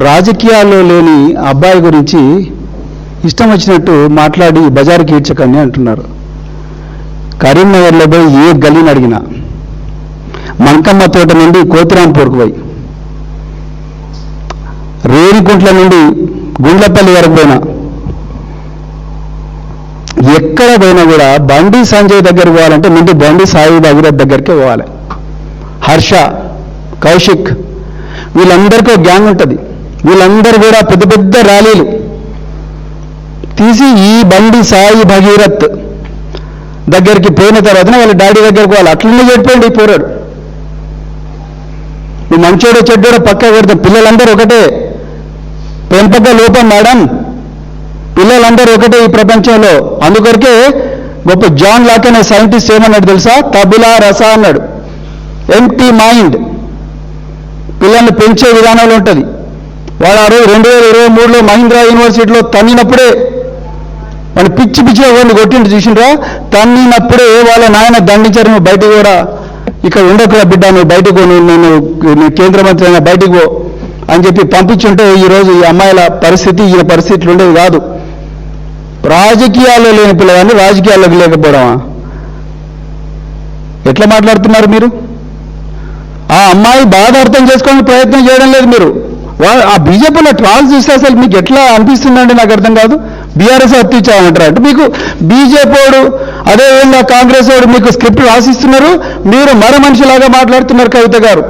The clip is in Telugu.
రాజకీయాల్లో లేని అబ్బాయి గురించి ఇష్టం వచ్చినట్టు మాట్లాడి బజారుకి ఈడ్చకండి అంటున్నారు. కరీంనగర్లో పోయి ఏ గలీని అడిగినా, మంకమ్మ తోట నుండి కోతిరాంపూర్కు పోయి, రేణికుంట్ల నుండి గుండ్లపల్లి వరకు పోయినా, ఎక్కడ పోయినా కూడా బండి సంజయ్ దగ్గరికి పోవాలంటే ముందు బండి సాయి భగీరథ్ దగ్గరికే పోవాలి. హర్ష, కౌశిక్, వీళ్ళందరికీ ఒక గ్యాంగ్ ఉంటుంది. వీళ్ళందరూ కూడా పెద్ద పెద్ద ర్యాలీలు తీసి ఈ బండి సాయి భగీరథ్ దగ్గరికి పోయిన తర్వాతనే వాళ్ళ డాడీ దగ్గరికి పోవాలి. అట్లనే చెప్పండి పోరాడు. నువ్వు మంచోడో చెడ్డోడో పక్క పెడతాం. పిల్లలందరూ ఒకటే, పెంపక లోపం మేడం, పిల్లలందరూ ఒకటే ఈ ప్రపంచంలో. అందుకొరకే గొప్ప జాన్ లాక్ అనే సైంటిస్ట్ ఏమన్నాడు తెలుసా? తబులా రస అన్నాడు. ఎంప్టీ మైండ్ పిల్లల్ని పెంచే విధానంలో ఉంటుంది. వాడు ఆ రోజు 2023లో మహీంద్రా యూనివర్సిటీలో తన్నినప్పుడే, వాళ్ళు పిచ్చి పిచ్చిగా వాళ్ళు కొట్టిండు చూసిండ్రా, తన్నినప్పుడే వాళ్ళ నాయన దండించారు, నువ్వు బయటికి కూడా ఇక్కడ ఉండకురా బిడ్డ, నువ్వు బయటకు, నువ్వు కేంద్ర మంత్రి అయినా బయటికి పో అని చెప్పి పంపించుంటే ఈరోజు ఈ అమ్మాయిల పరిస్థితి, ఈయన పరిస్థితులు ఉండేది కాదు. రాజకీయాల్లో లేని పిల్లగాన్ని రాజకీయాల్లోకి లేకపోవడమా? ఎట్లా మాట్లాడుతున్నారు మీరు? ఆ అమ్మాయి బాధ అర్థం చేసుకోవడానికి ప్రయత్నం చేయడం లేదు మీరు. ఆ బీజేపీలో ట్రాల్స్ చూస్తే అసలు మీకు ఎట్లా అనిపిస్తుందండి నాకు అర్థం కాదు. బీఆర్ఎస్ హత్యించామంటారు అంటే మీకు బీజేపీ వాడు, అదేవిధంగా కాంగ్రెస్ వాడు మీకు స్క్రిప్ట్ రాసిస్తున్నారు, మీరు మరో మనిషిలాగా మాట్లాడుతున్నారు కవిత గారు.